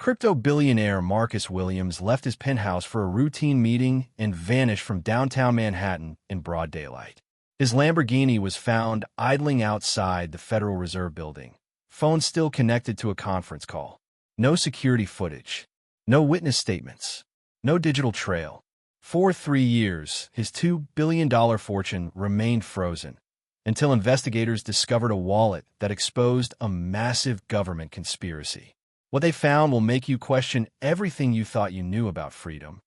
Crypto billionaire Marcus Williams left his penthouse for a routine meeting and vanished from downtown Manhattan in broad daylight. His Lamborghini was found idling outside the Federal Reserve Building, phone still connected to a conference call. No security footage, no witness statements, no digital trail. For 3 years, his $2 billion fortune remained frozen until investigators discovered a wallet that exposed a massive government conspiracy. What they found will make you question everything you thought you knew about freedom.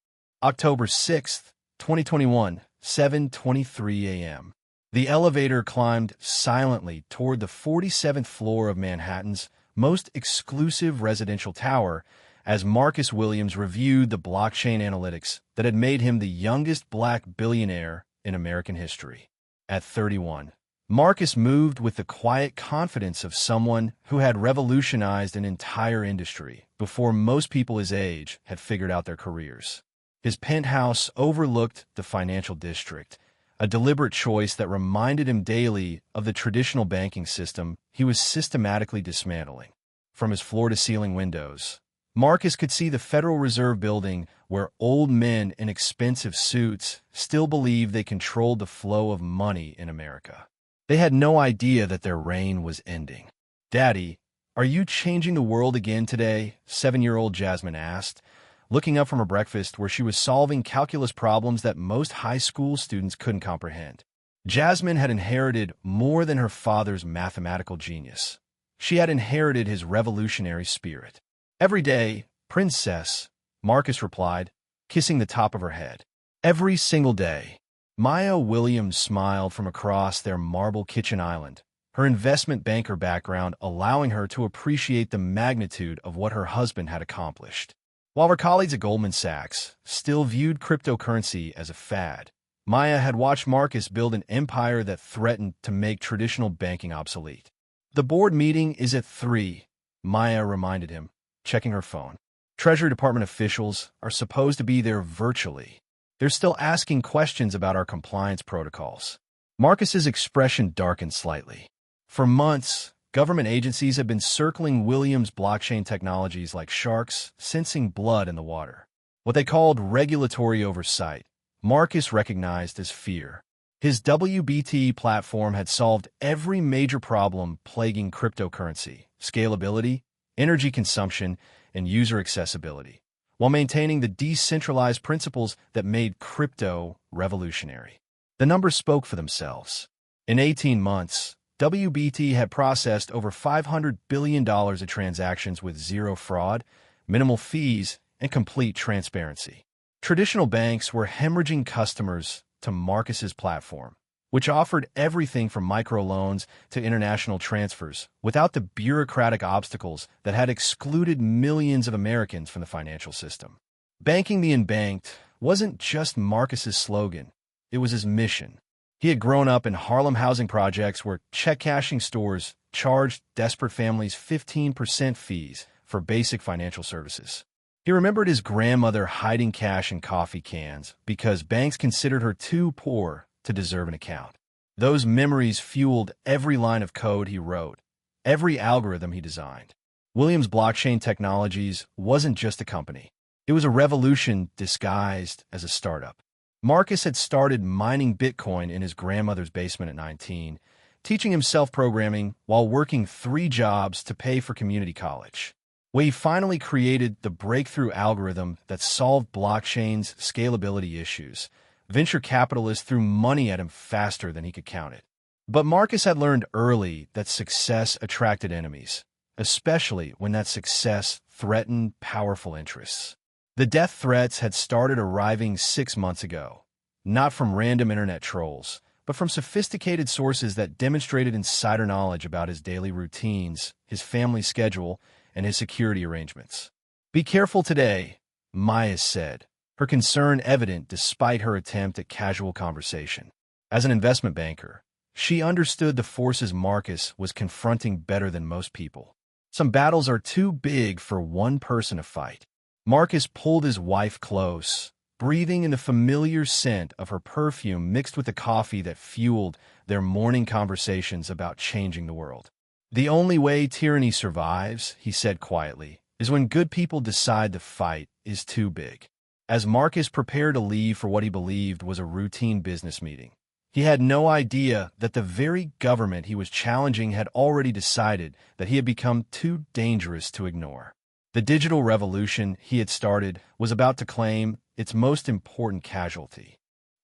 October 6th, 2021, 7:23 a.m. The elevator climbed silently toward the 47th floor of Manhattan's most exclusive residential tower as Marcus Williams reviewed the blockchain analytics that had made him the youngest black billionaire in American history. At 31, Marcus moved with the quiet confidence of someone who had revolutionized an entire industry before most people his age had figured out their careers. His penthouse overlooked the financial district, a deliberate choice that reminded him daily of the traditional banking system he was systematically dismantling. From his floor-to-ceiling windows, Marcus could see the Federal Reserve Building where old men in expensive suits still believed they controlled the flow of money in America. They had no idea that their reign was ending. "Daddy, are you changing the world again today?" 7-year-old Jasmine asked, looking up from her breakfast where she was solving calculus problems that most high school students couldn't comprehend. Jasmine had inherited more than her father's mathematical genius. She had inherited his revolutionary spirit. "Every day, princess," Marcus replied, kissing the top of her head. "Every single day." Maya Williams smiled from across their marble kitchen island, her investment banker background allowing her to appreciate the magnitude of what her husband had accomplished. While her colleagues at Goldman Sachs still viewed cryptocurrency as a fad, Maya had watched Marcus build an empire that threatened to make traditional banking obsolete. "The board meeting is at 3, Maya reminded him, checking her phone. "Treasury Department officials are supposed to be there virtually. They're still asking questions about our compliance protocols." Marcus's expression darkened slightly. For months, government agencies have been circling Williams' blockchain technologies like sharks, sensing blood in the water. What they called regulatory oversight, Marcus recognized as fear. His WBT platform had solved every major problem plaguing cryptocurrency: scalability, energy consumption, and user accessibility, while maintaining the decentralized principles that made crypto revolutionary. The numbers spoke for themselves. In 18 months, WBT had processed over $500 billion of transactions with zero fraud, minimal fees, and complete transparency. Traditional banks were hemorrhaging customers to Marcus's platform, which offered everything from microloans to international transfers without the bureaucratic obstacles that had excluded millions of Americans from the financial system. Banking the unbanked wasn't just Marcus's slogan, it was his mission. He had grown up in Harlem housing projects where check-cashing stores charged desperate families 15% fees for basic financial services. He remembered his grandmother hiding cash in coffee cans because banks considered her too poor to deserve an account. Those memories fueled every line of code he wrote, every algorithm he designed. Williams Blockchain Technologies wasn't just a company. It was a revolution disguised as a startup. Marcus had started mining Bitcoin in his grandmother's basement at 19, teaching himself programming while working 3 jobs to pay for community college. When he finally created the breakthrough algorithm that solved blockchain's scalability issues, venture capitalists threw money at him faster than he could count it. But Marcus had learned early that success attracted enemies, especially when that success threatened powerful interests. The death threats had started arriving 6 months ago, not from random internet trolls, but from sophisticated sources that demonstrated insider knowledge about his daily routines, his family schedule, and his security arrangements. "Be careful today," Maya said, her concern evident despite her attempt at casual conversation. As an investment banker, she understood the forces Marcus was confronting better than most people. Some battles are too big for one person to fight. Marcus pulled his wife close, breathing in the familiar scent of her perfume mixed with the coffee that fueled their morning conversations about changing the world. "The only way tyranny survives," he said quietly, is when good people decide the fight is too big. As Marcus prepared to leave for what he believed was a routine business meeting, he had no idea that the very government he was challenging had already decided that he had become too dangerous to ignore. The digital revolution he had started was about to claim its most important casualty.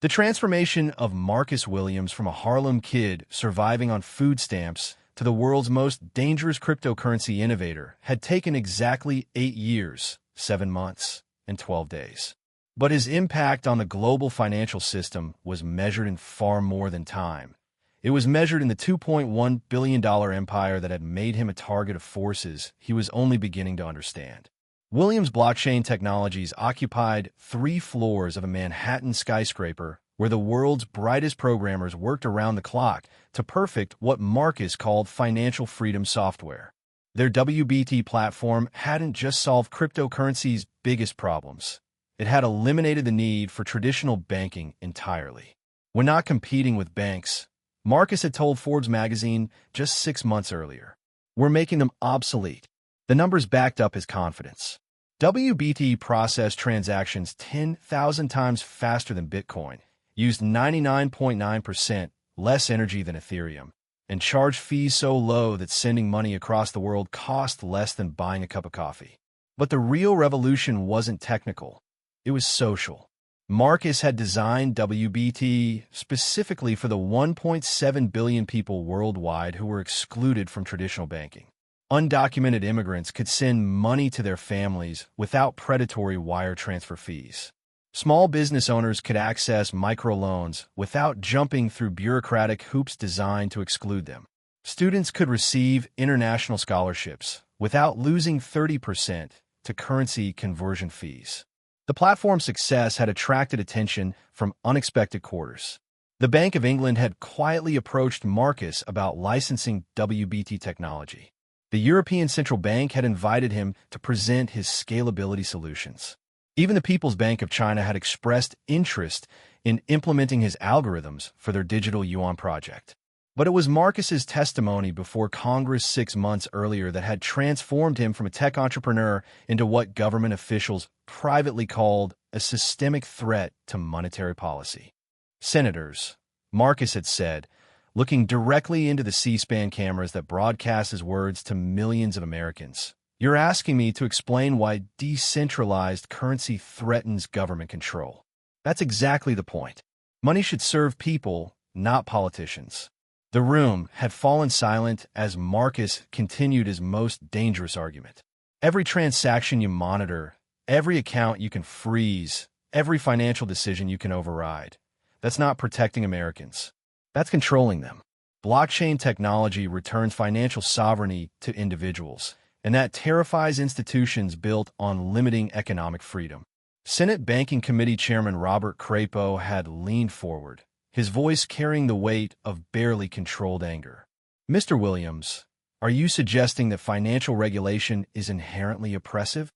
The transformation of Marcus Williams from a Harlem kid surviving on food stamps to the world's most dangerous cryptocurrency innovator had taken exactly 8 years, 7 months, and 12 days. But his impact on the global financial system was measured in far more than time. It was measured in the $2.1 billion empire that had made him a target of forces he was only beginning to understand. Williams' blockchain technologies occupied 3 floors of a Manhattan skyscraper where the world's brightest programmers worked around the clock to perfect what Marcus called financial freedom software. Their WBT platform hadn't just solved cryptocurrency's biggest problems. It had eliminated the need for traditional banking entirely. When not competing with banks, Marcus had told Forbes magazine just 6 months earlier, "We're making them obsolete." The numbers backed up his confidence. WBT processed transactions 10,000 times faster than Bitcoin, used 99.9% less energy than Ethereum, and charged fees so low that sending money across the world cost less than buying a cup of coffee. But the real revolution wasn't technical. It was social. Marcus had designed WBT specifically for the 1.7 billion people worldwide who were excluded from traditional banking. Undocumented immigrants could send money to their families without predatory wire transfer fees. Small business owners could access microloans without jumping through bureaucratic hoops designed to exclude them. Students could receive international scholarships without losing 30% to currency conversion fees. The platform's success had attracted attention from unexpected quarters. The Bank of England had quietly approached Marcus about licensing WBT technology. The European Central Bank had invited him to present his scalability solutions. Even the People's Bank of China had expressed interest in implementing his algorithms for their digital yuan project. But it was Marcus's testimony before Congress 6 months earlier that had transformed him from a tech entrepreneur into what government officials privately called a systemic threat to monetary policy. "Senators," Marcus had said, looking directly into the C-SPAN cameras that broadcast his words to millions of Americans, "you're asking me to explain why decentralized currency threatens government control. That's exactly the point. Money should serve people, not politicians." The room had fallen silent as Marcus continued his most dangerous argument. Every transaction you monitor, every account you can freeze, every financial decision you can override, that's not protecting Americans. That's controlling them. Blockchain technology returns financial sovereignty to individuals, and that terrifies institutions built on limiting economic freedom. Senate Banking Committee Chairman Robert Crapo had leaned forward, his voice carrying the weight of barely controlled anger. "Mr. Williams, are you suggesting that financial regulation is inherently oppressive?"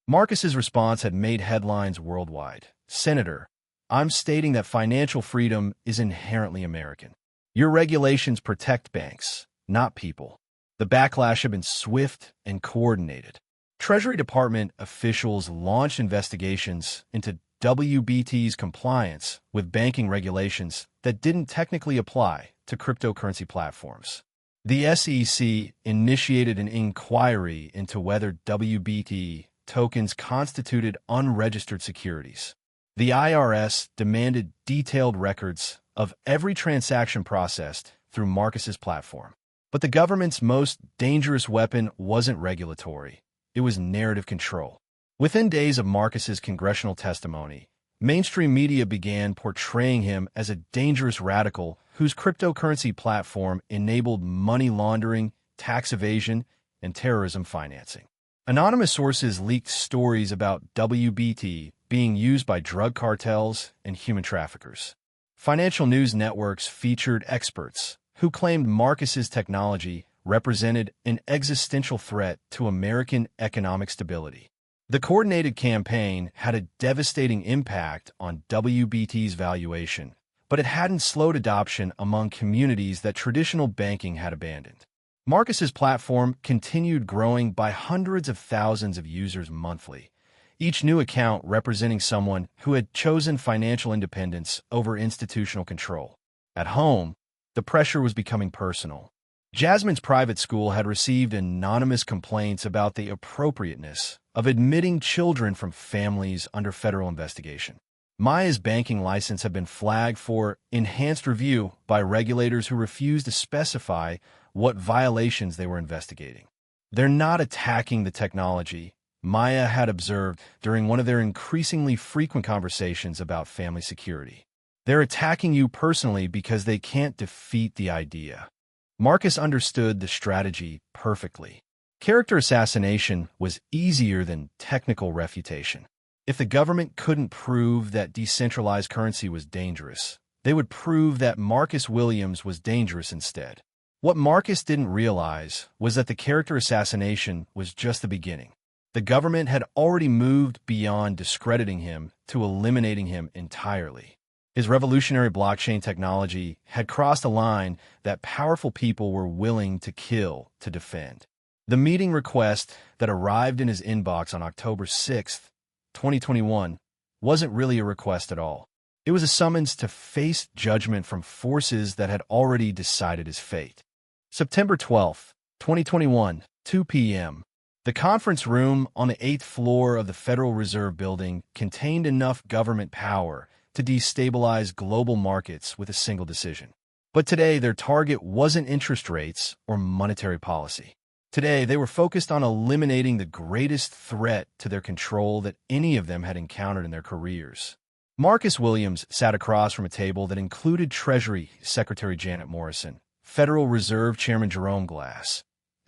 Marcus's response had made headlines worldwide. "Senator, I'm stating that financial freedom is inherently American. Your regulations protect banks, not people." The backlash had been swift and coordinated. Treasury Department officials launched investigations into WBT's compliance with banking regulations that didn't technically apply to cryptocurrency platforms. The SEC initiated an inquiry into whether WBT tokens constituted unregistered securities. The IRS demanded detailed records of every transaction processed through Marcus's platform. But the government's most dangerous weapon wasn't regulatory. It was narrative control. Within days of Marcus's congressional testimony, mainstream media began portraying him as a dangerous radical whose cryptocurrency platform enabled money laundering, tax evasion, and terrorism financing. Anonymous sources leaked stories about WBT being used by drug cartels and human traffickers. Financial news networks featured experts who claimed Marcus's technology represented an existential threat to American economic stability. The coordinated campaign had a devastating impact on WBT's valuation, but it hadn't slowed adoption among communities that traditional banking had abandoned. Marcus's platform continued growing by hundreds of thousands of users monthly, each new account representing someone who had chosen financial independence over institutional control. At home, the pressure was becoming personal. Jasmine's private school had received anonymous complaints about the appropriateness of admitting children from families under federal investigation. Maya's banking license had been flagged for enhanced review by regulators who refused to specify what violations they were investigating. They're not attacking the technology, Maya had observed during one of their increasingly frequent conversations about family security. They're attacking you personally because they can't defeat the idea. Marcus understood the strategy perfectly. Character assassination was easier than technical refutation. If the government couldn't prove that decentralized currency was dangerous, they would prove that Marcus Williams was dangerous instead. What Marcus didn't realize was that the character assassination was just the beginning. The government had already moved beyond discrediting him to eliminating him entirely. His revolutionary blockchain technology had crossed a line that powerful people were willing to kill to defend. The meeting request that arrived in his inbox on October 6, 2021, wasn't really a request at all. It was a summons to face judgment from forces that had already decided his fate. September 12, 2021, 2 p.m. The conference room on the 8th floor of the Federal Reserve Building contained enough government power to destabilize global markets with a single decision. But today, their target wasn't interest rates or monetary policy. Today, they were focused on eliminating the greatest threat to their control that any of them had encountered in their careers. Marcus Williams sat across from a table that included Treasury Secretary Janet Morrison, Federal Reserve Chairman Jerome Glass,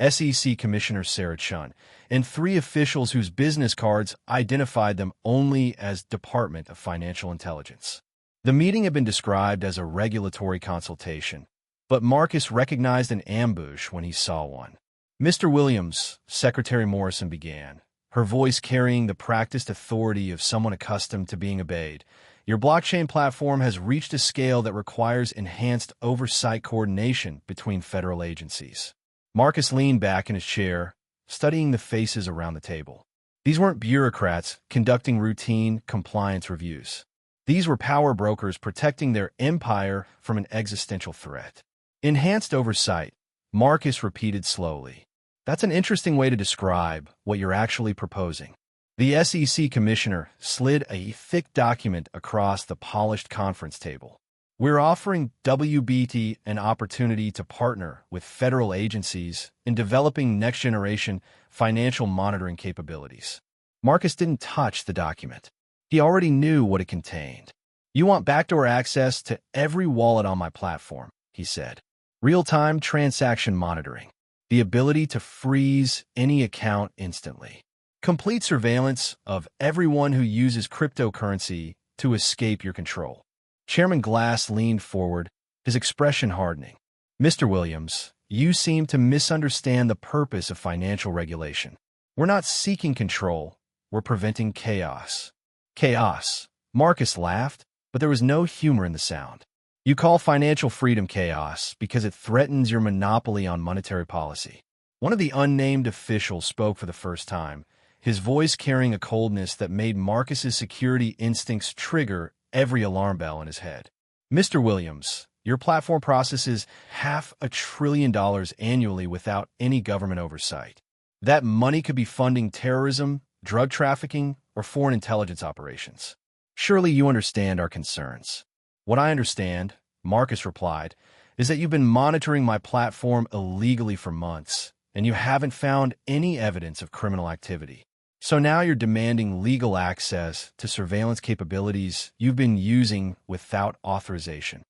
SEC Commissioner Sarah Chun, and three officials whose business cards identified them only as Department of Financial Intelligence. The meeting had been described as a regulatory consultation, but Marcus recognized an ambush when he saw one. Mr. Williams, Secretary Morrison began, her voice carrying the practiced authority of someone accustomed to being obeyed. Your blockchain platform has reached a scale that requires enhanced oversight coordination between federal agencies. Marcus leaned back in his chair, studying the faces around the table. These weren't bureaucrats conducting routine compliance reviews. These were power brokers protecting their empire from an existential threat. Enhanced oversight, Marcus repeated slowly. That's an interesting way to describe what you're actually proposing. The SEC commissioner slid a thick document across the polished conference table. We're offering WBT an opportunity to partner with federal agencies in developing next-generation financial monitoring capabilities. Marcus didn't touch the document. He already knew what it contained. You want backdoor access to every wallet on my platform, he said. Real-time transaction monitoring. The ability to freeze any account instantly. Complete surveillance of everyone who uses cryptocurrency to escape your control. Chairman Glass leaned forward, his expression hardening. Mr. Williams, you seem to misunderstand the purpose of financial regulation. We're not seeking control, we're preventing chaos. Chaos. Marcus laughed, but there was no humor in the sound. You call financial freedom chaos because it threatens your monopoly on monetary policy. One of the unnamed officials spoke for the first time, his voice carrying a coldness that made Marcus's security instincts trigger every alarm bell in his head. Mr. Williams, your platform processes $500 billion annually without any government oversight. That money could be funding terrorism, drug trafficking, or foreign intelligence operations. Surely you understand our concerns. What I understand, Marcus replied, is that you've been monitoring my platform illegally for months, and you haven't found any evidence of criminal activity. So now you're demanding legal access to surveillance capabilities you've been using without authorization.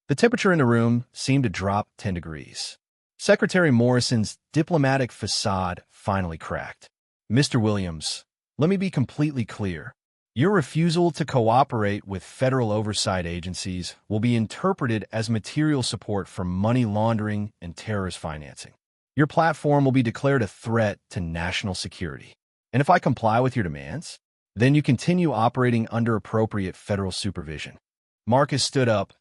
The temperature in the room seemed to drop 10 degrees. Secretary Morrison's diplomatic facade finally cracked. Mr. Williams, let me be completely clear. Your refusal to cooperate with federal oversight agencies will be interpreted as material support for money laundering and terrorist financing. Your platform will be declared a threat to national security. And if I comply with your demands, then you continue operating under appropriate federal supervision. Marcus stood up,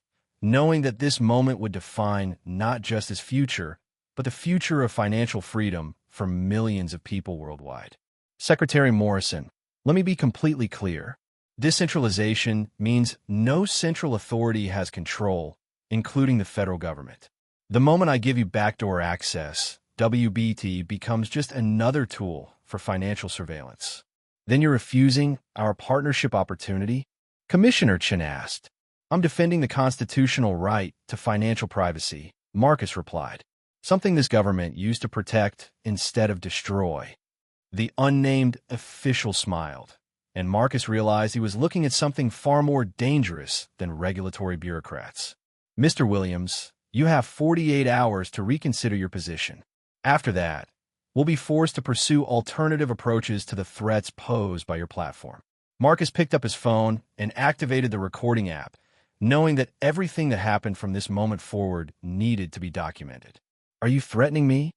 knowing that this moment would define not just his future, but the future of financial freedom for millions of people worldwide. Secretary Morrison, let me be completely clear. Decentralization means no central authority has control, including the federal government. The moment I give you backdoor access, WBT becomes just another tool for financial surveillance. Then you're refusing our partnership opportunity? Commissioner Chen asked. I'm defending the constitutional right to financial privacy, Marcus replied. Something this government used to protect instead of destroy. The unnamed official smiled, and Marcus realized he was looking at something far more dangerous than regulatory bureaucrats. Mr. Williams, you have 48 hours to reconsider your position. After that, we'll be forced to pursue alternative approaches to the threats posed by your platform. Marcus picked up his phone and activated the recording app, knowing that everything that happened from this moment forward needed to be documented. Are you threatening me?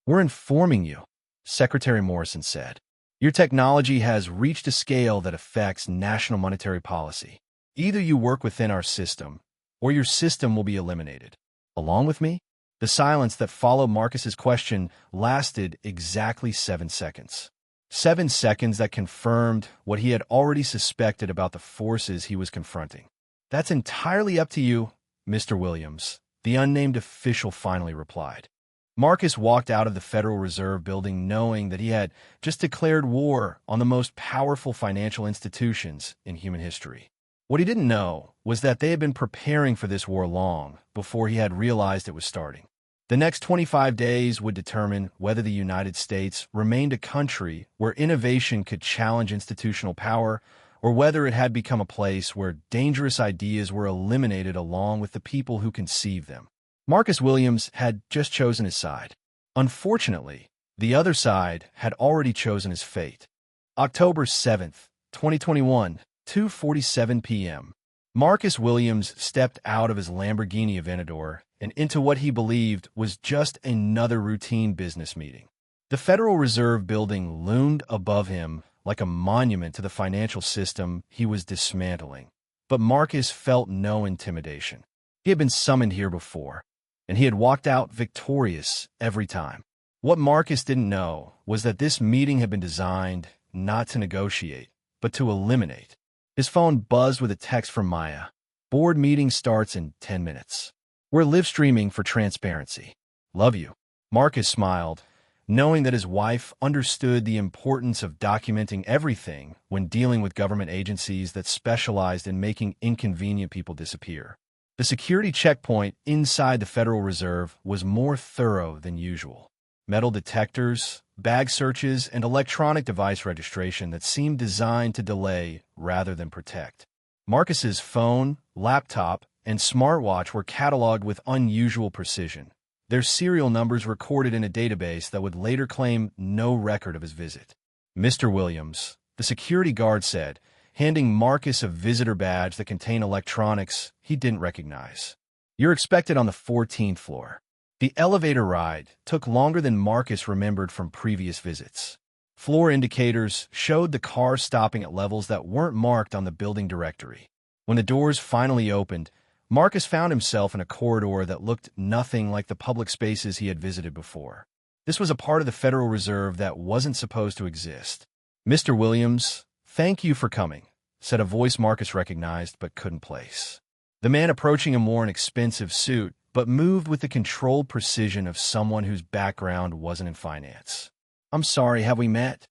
We're informing you, Secretary Morrison said. Your technology has reached a scale that affects national monetary policy. Either you work within our system, or your system will be eliminated. Along with me? The silence that followed Marcus's question lasted exactly 7 seconds. 7 seconds that confirmed what he had already suspected about the forces he was confronting. That's entirely up to you, Mr. Williams, the unnamed official finally replied. Marcus walked out of the Federal Reserve building knowing that he had just declared war on the most powerful financial institutions in human history. What he didn't know was that they had been preparing for this war long before he had realized it was starting. The next 25 days would determine whether the United States remained a country where innovation could challenge institutional power, or whether it had become a place where dangerous ideas were eliminated along with the people who conceived them. Marcus Williams had just chosen his side. Unfortunately, the other side had already chosen his fate. October 7th, 2021, 2:47 p.m. Marcus Williams stepped out of his Lamborghini Aventador and into what he believed was just another routine business meeting. The Federal Reserve building loomed above him like a monument to the financial system he was dismantling. But Marcus felt no intimidation. He had been summoned here before, and he had walked out victorious every time. What Marcus didn't know was that this meeting had been designed not to negotiate, but to eliminate. His phone buzzed with a text from Maya. Board meeting starts in 10 minutes. We're live streaming for transparency. Love you. Marcus smiled, knowing that his wife understood the importance of documenting everything when dealing with government agencies that specialized in making inconvenient people disappear. The security checkpoint inside the Federal Reserve was more thorough than usual. Metal detectors, bag searches, and electronic device registration that seemed designed to delay rather than protect. Marcus's phone, laptop, and smartwatch were cataloged with unusual precision, their serial numbers recorded in a database that would later claim no record of his visit. Mr. Williams, the security guard said, handing Marcus a visitor badge that contained electronics he didn't recognize. You're expected on the 14th floor. The elevator ride took longer than Marcus remembered from previous visits. Floor indicators showed the car stopping at levels that weren't marked on the building directory. When the doors finally opened, Marcus found himself in a corridor that looked nothing like the public spaces he had visited before. This was a part of the Federal Reserve that wasn't supposed to exist. Mr. Williams, thank you for coming, said a voice Marcus recognized but couldn't place. The man approaching him wore an expensive suit, but moved with the controlled precision of someone whose background wasn't in finance. I'm sorry, have we met?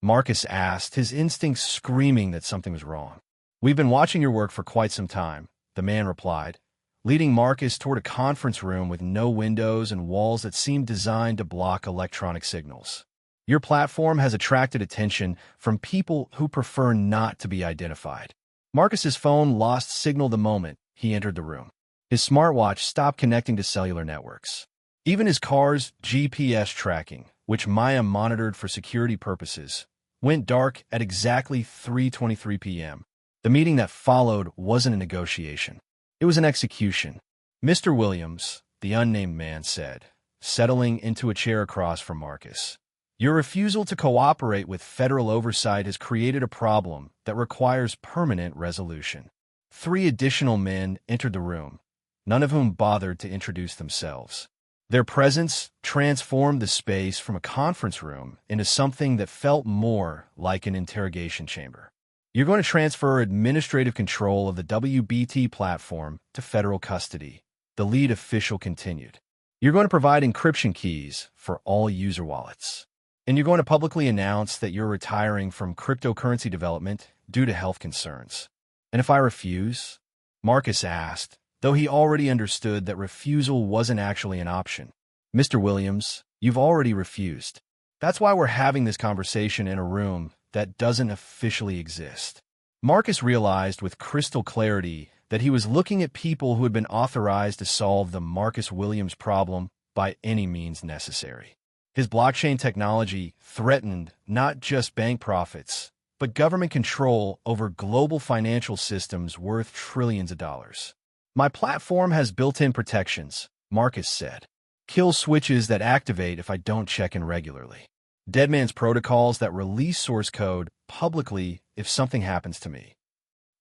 Marcus asked, his instincts screaming that something was wrong. We've been watching your work for quite some time, the man replied, leading Marcus toward a conference room with no windows and walls that seemed designed to block electronic signals. Your platform has attracted attention from people who prefer not to be identified. Marcus's phone lost signal the moment he entered the room. His smartwatch stopped connecting to cellular networks. Even his car's GPS tracking, which Maya monitored for security purposes, went dark at exactly 3:23 p.m. The meeting that followed wasn't a negotiation. It was an execution. Mr. Williams, the unnamed man said, settling into a chair across from Marcus. Your refusal to cooperate with federal oversight has created a problem that requires permanent resolution. 3 additional men entered the room, none of whom bothered to introduce themselves. Their presence transformed the space from a conference room into something that felt more like an interrogation chamber. You're going to transfer administrative control of the WBT platform to federal custody, the lead official continued. You're going to provide encryption keys for all user wallets. And you're going to publicly announce that you're retiring from cryptocurrency development due to health concerns. And if I refuse? Marcus asked, though he already understood that refusal wasn't actually an option. Mr. Williams, you've already refused. That's why we're having this conversation in a room that doesn't officially exist. Marcus realized with crystal clarity that he was looking at people who had been authorized to solve the Marcus Williams problem by any means necessary. His blockchain technology threatened not just bank profits, but government control over global financial systems worth trillions of dollars. My platform has built-in protections, Marcus said. Kill switches that activate if I don't check in regularly. Deadman's protocols that release source code publicly if something happens to me.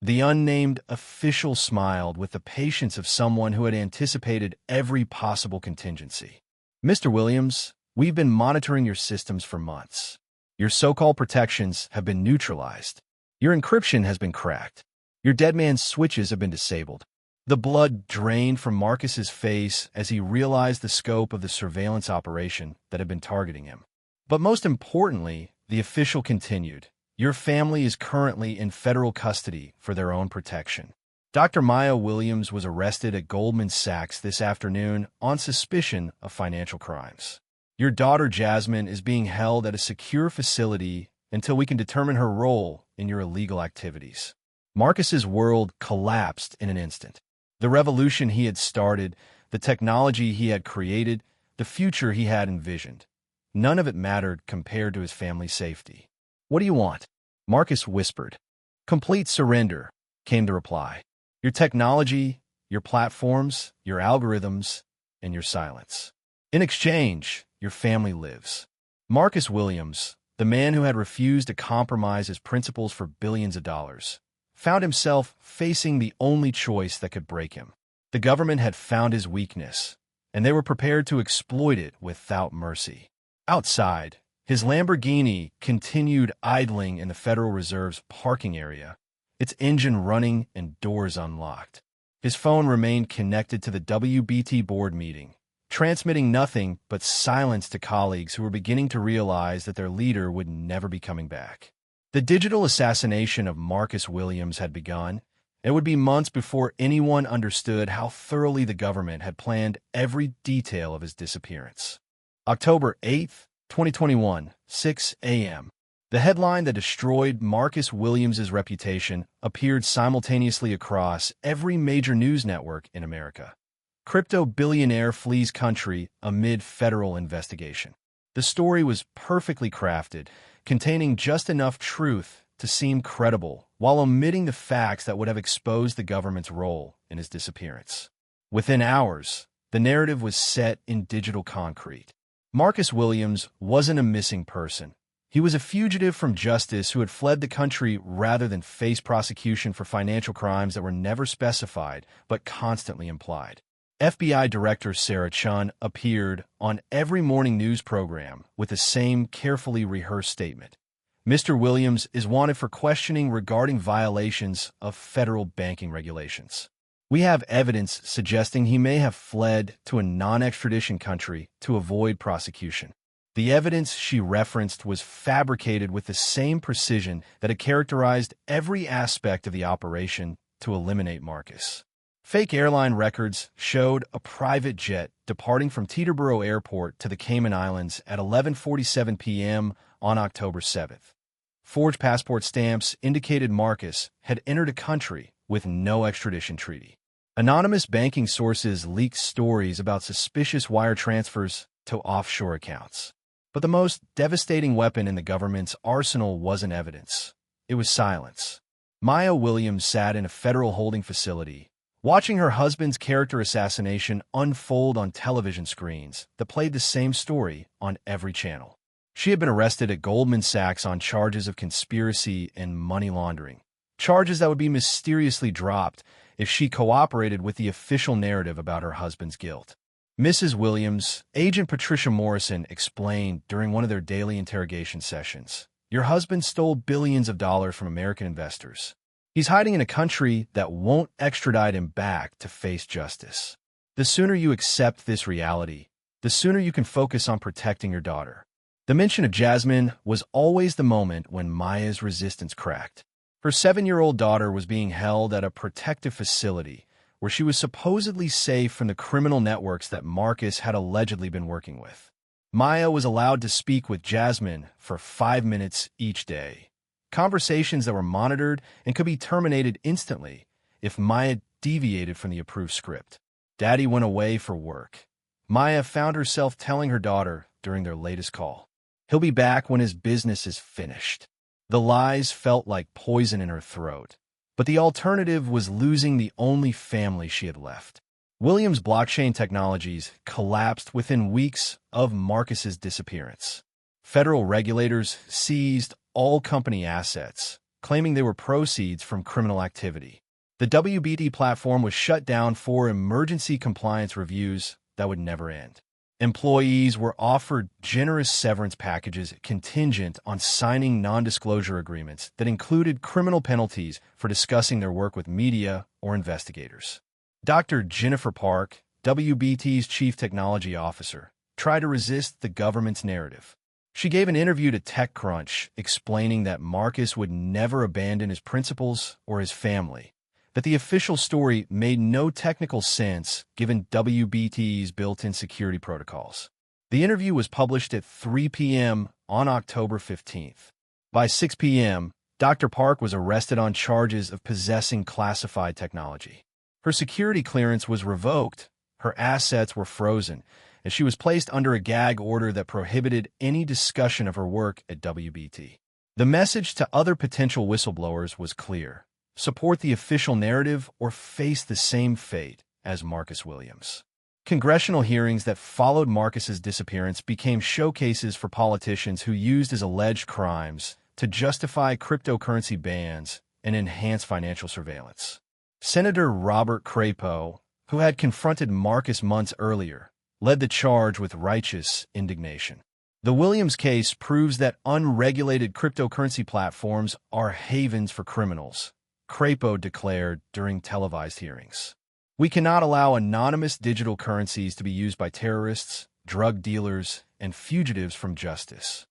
The unnamed official smiled with the patience of someone who had anticipated every possible contingency. Mr. Williams, we've been monitoring your systems for months. Your so-called protections have been neutralized. Your encryption has been cracked. Your Deadman's switches have been disabled. The blood drained from Marcus's face as he realized the scope of the surveillance operation that had been targeting him. But most importantly, the official continued. Your family is currently in federal custody for their own protection. Dr. Maya Williams was arrested at Goldman Sachs this afternoon on suspicion of financial crimes. Your daughter Jasmine is being held at a secure facility until we can determine her role in your illegal activities. Marcus's world collapsed in an instant. The revolution he had started, the technology he had created, the future he had envisioned. None of it mattered compared to his family's safety. What do you want? Marcus whispered. Complete surrender, came the reply. Your technology, your platforms, your algorithms, and your silence. In exchange, your family lives. Marcus Williams, the man who had refused to compromise his principles for billions of dollars, found himself facing the only choice that could break him. The government had found his weakness, and they were prepared to exploit it without mercy. Outside, his Lamborghini continued idling in the Federal Reserve's parking area, its engine running and doors unlocked. His phone remained connected to the WBT board meeting, transmitting nothing but silence to colleagues who were beginning to realize that their leader would never be coming back. The digital assassination of Marcus Williams had begun. It would be months before anyone understood how thoroughly the government had planned every detail of his disappearance. October 8th, 2021, 6 a.m. The headline that destroyed Marcus Williams' reputation appeared simultaneously across every major news network in America. Crypto billionaire flees country amid federal investigation. The story was perfectly crafted, containing just enough truth to seem credible, while omitting the facts that would have exposed the government's role in his disappearance. Within hours, the narrative was set in digital concrete. Marcus Williams wasn't a missing person. He was a fugitive from justice who had fled the country rather than face prosecution for financial crimes that were never specified but constantly implied. FBI Director Sarah Chun appeared on every morning news program with the same carefully rehearsed statement. Mr. Williams is wanted for questioning regarding violations of federal banking regulations. We have evidence suggesting he may have fled to a non-extradition country to avoid prosecution. The evidence she referenced was fabricated with the same precision that had characterized every aspect of the operation to eliminate Marcus. Fake airline records showed a private jet departing from Teterboro Airport to the Cayman Islands at 11:47 p.m. on October 7th. Forged passport stamps indicated Marcus had entered a country with no extradition treaty. Anonymous banking sources leaked stories about suspicious wire transfers to offshore accounts. But the most devastating weapon in the government's arsenal wasn't evidence. It was silence. Maya Williams sat in a federal holding facility, watching her husband's character assassination unfold on television screens that played the same story on every channel. She had been arrested at Goldman Sachs on charges of conspiracy and money laundering, charges that would be mysteriously dropped if she cooperated with the official narrative about her husband's guilt. Mrs. Williams, Agent Patricia Morrison, explained during one of their daily interrogation sessions, "Your husband stole billions of dollars from American investors. He's hiding in a country that won't extradite him back to face justice. The sooner you accept this reality, the sooner you can focus on protecting your daughter." The mention of Jasmine was always the moment when Maya's resistance cracked. Her 7-year-old daughter was being held at a protective facility where she was supposedly safe from the criminal networks that Marcus had allegedly been working with. Maya was allowed to speak with Jasmine for 5 minutes each day. Conversations that were monitored and could be terminated instantly if Maya deviated from the approved script. Daddy went away for work. Maya found herself telling her daughter during their latest call, "He'll be back when his business is finished." The lies felt like poison in her throat, but the alternative was losing the only family she had left. Williams' blockchain technologies collapsed within weeks of Marcus's disappearance. Federal regulators seized all company assets, claiming they were proceeds from criminal activity. The WBT platform was shut down for emergency compliance reviews that would never end. Employees were offered generous severance packages contingent on signing non-disclosure agreements that included criminal penalties for discussing their work with media or investigators. Dr. Jennifer Park, WBT's chief technology officer, tried to resist the government's narrative. She gave an interview to TechCrunch explaining that Marcus would never abandon his principles or his family, that the official story made no technical sense given WBT's built-in security protocols. The interview was published at 3 p.m. on October 15th. By 6 p.m., Dr. Park was arrested on charges of possessing classified technology. Her security clearance was revoked, her assets were frozen, and she was placed under a gag order that prohibited any discussion of her work at WBT. The message to other potential whistleblowers was clear: support the official narrative or face the same fate as Marcus Williams. Congressional hearings that followed Marcus's disappearance became showcases for politicians who used his alleged crimes to justify cryptocurrency bans and enhance financial surveillance. Senator Robert Crapo, who had confronted Marcus months earlier, led the charge with righteous indignation. The Williams case proves that unregulated cryptocurrency platforms are havens for criminals, Crapo declared during televised hearings. "We cannot allow anonymous digital currencies to be used by terrorists, drug dealers, and fugitives from justice."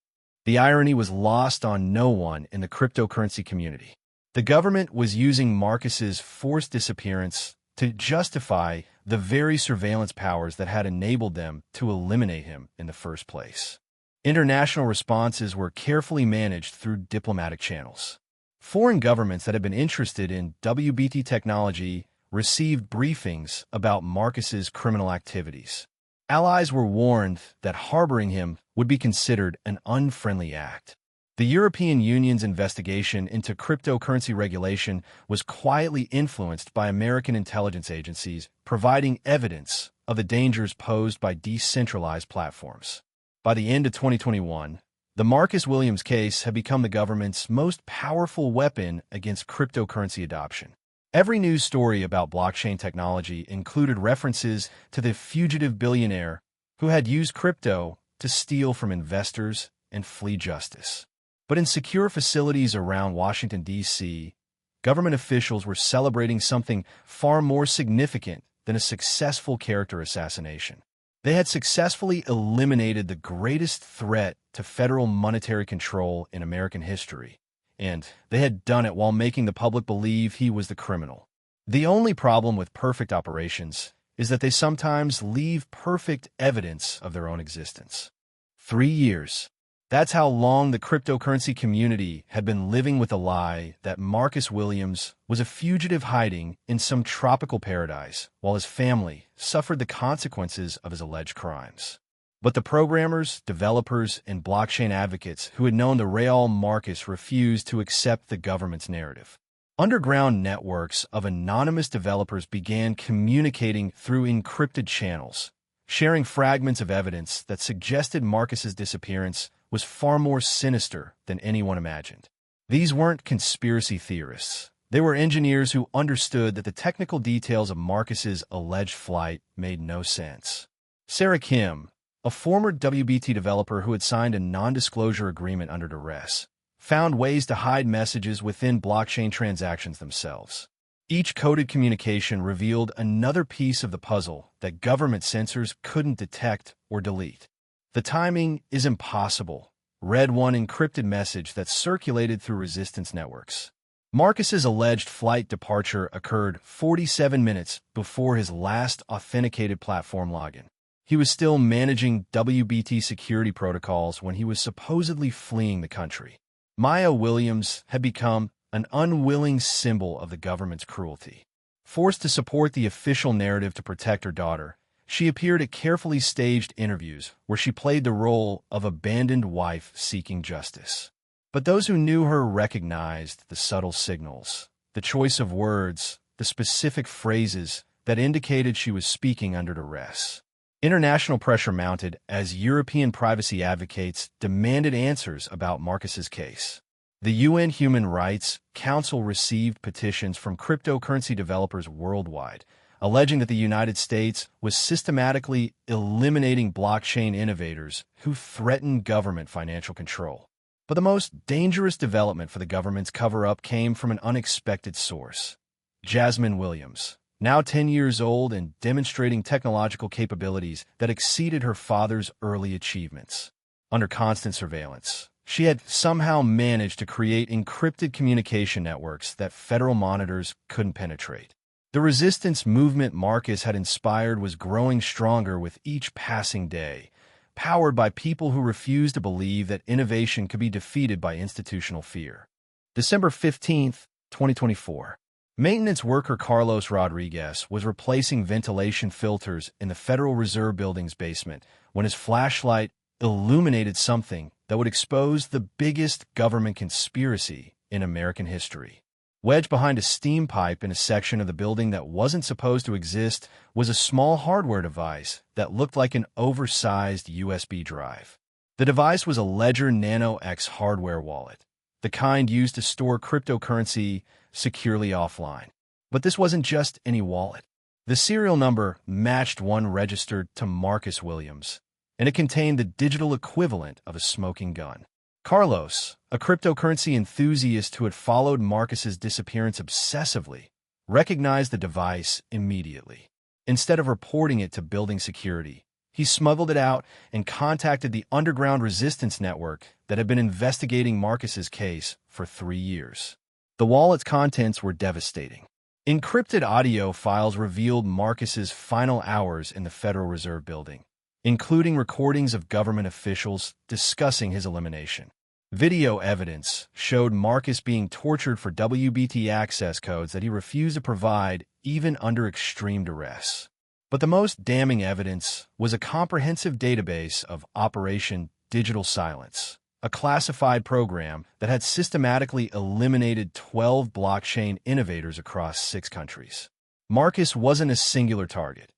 The irony was lost on no one in the cryptocurrency community. The government was using Marcus's forced disappearance to justify the very surveillance powers that had enabled them to eliminate him in the first place. International responses were carefully managed through diplomatic channels. Foreign governments that had been interested in WBT technology received briefings about Marcus's criminal activities. Allies were warned that harboring him would be considered an unfriendly act. The European Union's investigation into cryptocurrency regulation was quietly influenced by American intelligence agencies, providing evidence of the dangers posed by decentralized platforms. By the end of 2021, the Marcus Williams case had become the government's most powerful weapon against cryptocurrency adoption. Every news story about blockchain technology included references to the fugitive billionaire who had used crypto to steal from investors and flee justice. But in secure facilities around Washington, D.C., government officials were celebrating something far more significant than a successful character assassination. They had successfully eliminated the greatest threat to federal monetary control in American history, and they had done it while making the public believe he was the criminal. The only problem with perfect operations is that they sometimes leave perfect evidence of their own existence. 3 years. That's how long the cryptocurrency community had been living with the lie that Marcus Williams was a fugitive hiding in some tropical paradise while his family suffered the consequences of his alleged crimes. But the programmers, developers, and blockchain advocates who had known the real Marcus refused to accept the government's narrative. Underground networks of anonymous developers began communicating through encrypted channels, sharing fragments of evidence that suggested Marcus's disappearance was far more sinister than anyone imagined. These weren't conspiracy theorists. They were engineers who understood that the technical details of Marcus's alleged flight made no sense. Sarah Kim, a former WBT developer who had signed a non-disclosure agreement under duress, found ways to hide messages within blockchain transactions themselves. Each coded communication revealed another piece of the puzzle that government censors couldn't detect or delete. The timing is impossible. Read one encrypted message that circulated through resistance networks. Marcus's alleged flight departure occurred 47 minutes before his last authenticated platform login. He was still managing WBT security protocols when he was supposedly fleeing the country. Maya Williams had become an unwilling symbol of the government's cruelty. Forced to support the official narrative to protect her daughter, she appeared at carefully staged interviews where she played the role of abandoned wife seeking justice. But those who knew her recognized the subtle signals, the choice of words, the specific phrases that indicated she was speaking under duress. International pressure mounted as European privacy advocates demanded answers about Marcus's case. The UN Human Rights Council received petitions from cryptocurrency developers worldwide, alleging that the United States was systematically eliminating blockchain innovators who threatened government financial control. But the most dangerous development for the government's cover-up came from an unexpected source. Jasmine Williams, now 10 years old and demonstrating technological capabilities that exceeded her father's early achievements. Under constant surveillance, she had somehow managed to create encrypted communication networks that federal monitors couldn't penetrate. The resistance movement Marcus had inspired was growing stronger with each passing day, powered by people who refused to believe that innovation could be defeated by institutional fear. December 15, 2024. Maintenance worker Carlos Rodriguez was replacing ventilation filters in the Federal Reserve Building's basement when his flashlight illuminated something that would expose the biggest government conspiracy in American history. Wedged behind a steam pipe in a section of the building that wasn't supposed to exist was a small hardware device that looked like an oversized USB drive. The device was a Ledger Nano X hardware wallet, the kind used to store cryptocurrency securely offline. But this wasn't just any wallet. The serial number matched one registered to Marcus Williams, and it contained the digital equivalent of a smoking gun. Carlos, a cryptocurrency enthusiast who had followed Marcus's disappearance obsessively, recognized the device immediately. Instead of reporting it to building security, he smuggled it out and contacted the underground resistance network that had been investigating Marcus's case for 3 years. The wallet's contents were devastating. Encrypted audio files revealed Marcus's final hours in the Federal Reserve Building, including recordings of government officials discussing his elimination. Video evidence showed Marcus being tortured for WBT access codes that he refused to provide even under extreme duress. But the most damning evidence was a comprehensive database of Operation Digital Silence, a classified program that had systematically eliminated 12 blockchain innovators across 6 countries. Marcus wasn't a singular target.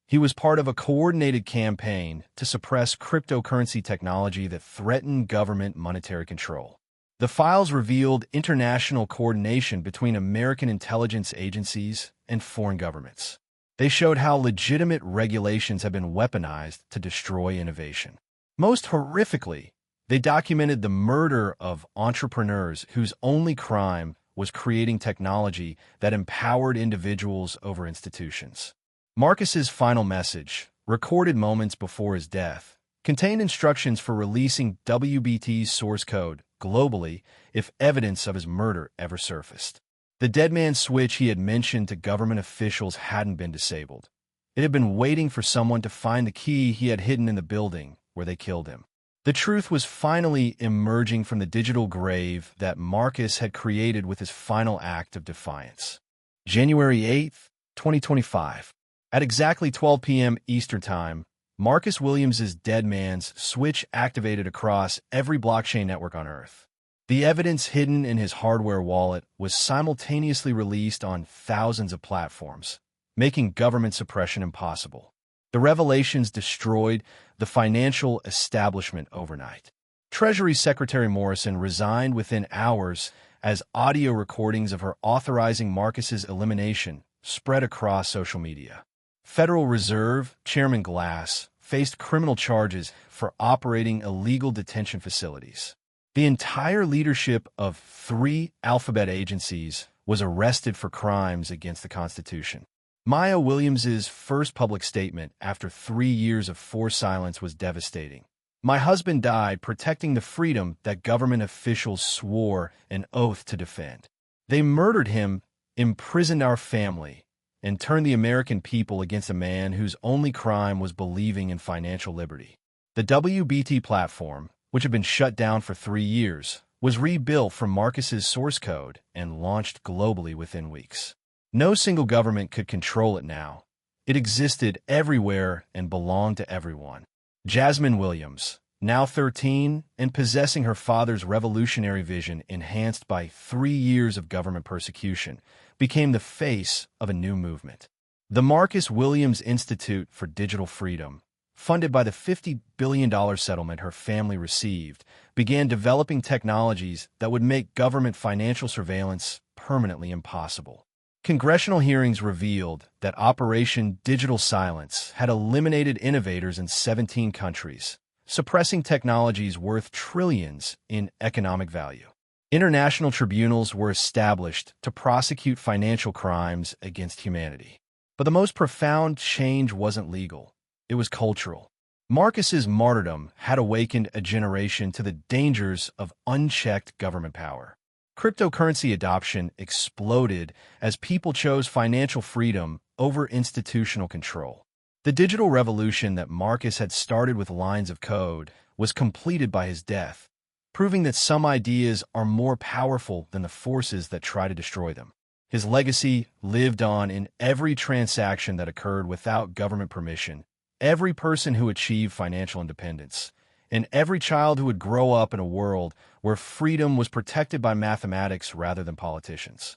He was part of a coordinated campaign to suppress cryptocurrency technology that threatened government monetary control. The files revealed international coordination between American intelligence agencies and foreign governments. They showed how legitimate regulations have been weaponized to destroy innovation. Most horrifically, they documented the murder of entrepreneurs whose only crime was creating technology that empowered individuals over institutions. Marcus's final message, recorded moments before his death, contained instructions for releasing WBT's source code globally if evidence of his murder ever surfaced. The dead man switch he had mentioned to government officials hadn't been disabled. It had been waiting for someone to find the key he had hidden in the building where they killed him. The truth was finally emerging from the digital grave that Marcus had created with his final act of defiance. January 8, 2025. At exactly 12 p.m. Eastern Time, Marcus Williams's dead man's switch activated across every blockchain network on Earth. The evidence hidden in his hardware wallet was simultaneously released on thousands of platforms, making government suppression impossible. The revelations destroyed the financial establishment overnight. Treasury Secretary Morrison resigned within hours as audio recordings of her authorizing Marcus's elimination spread across social media. Federal Reserve Chairman Glass faced criminal charges for operating illegal detention facilities. The entire leadership of 3 alphabet agencies was arrested for crimes against the Constitution. Maya Williams's first public statement after 3 years of forced silence was devastating. "My husband died protecting the freedom that government officials swore an oath to defend. They murdered him, imprisoned our family, and turned the American people against a man whose only crime was believing in financial liberty." The WBT platform, which had been shut down for 3 years, was rebuilt from Marcus's source code and launched globally within weeks. No single government could control it now. It existed everywhere and belonged to everyone. Jasmine Williams, now 13 and possessing her father's revolutionary vision enhanced by 3 years of government persecution, became the face of a new movement. The Marcus Williams Institute for Digital Freedom, funded by the $50 billion settlement her family received, began developing technologies that would make government financial surveillance permanently impossible. Congressional hearings revealed that Operation Digital Silence had eliminated innovators in 17 countries, suppressing technologies worth trillions in economic value. International tribunals were established to prosecute financial crimes against humanity. But the most profound change wasn't legal. It was cultural. Marcus's martyrdom had awakened a generation to the dangers of unchecked government power. Cryptocurrency adoption exploded as people chose financial freedom over institutional control. The digital revolution that Marcus had started with lines of code was completed by his death, proving that some ideas are more powerful than the forces that try to destroy them. His legacy lived on in every transaction that occurred without government permission, every person who achieved financial independence, and every child who would grow up in a world where freedom was protected by mathematics rather than politicians.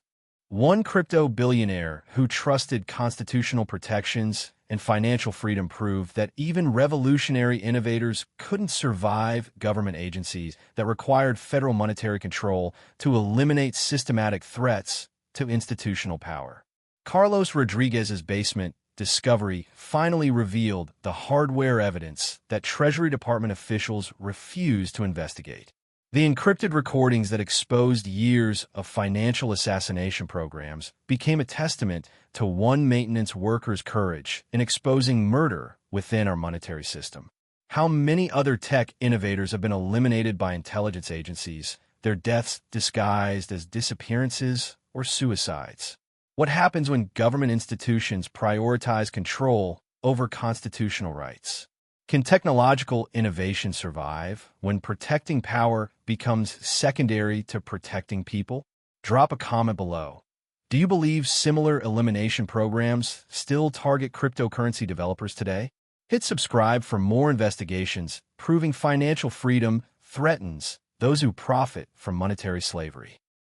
One crypto billionaire who trusted constitutional protections and financial freedom proved that even revolutionary innovators couldn't survive government agencies that required federal monetary control to eliminate systematic threats to institutional power. Carlos Rodriguez's basement discovery finally revealed the hardware evidence that Treasury Department officials refused to investigate. The encrypted recordings that exposed years of financial assassination programs became a testament to one maintenance worker's courage in exposing murder within our monetary system. How many other tech innovators have been eliminated by intelligence agencies, their deaths disguised as disappearances or suicides? What happens when government institutions prioritize control over constitutional rights? Can technological innovation survive when protecting power becomes secondary to protecting people? Drop a comment below. Do you believe similar elimination programs still target cryptocurrency developers today? Hit subscribe for more investigations proving financial freedom threatens those who profit from monetary slavery.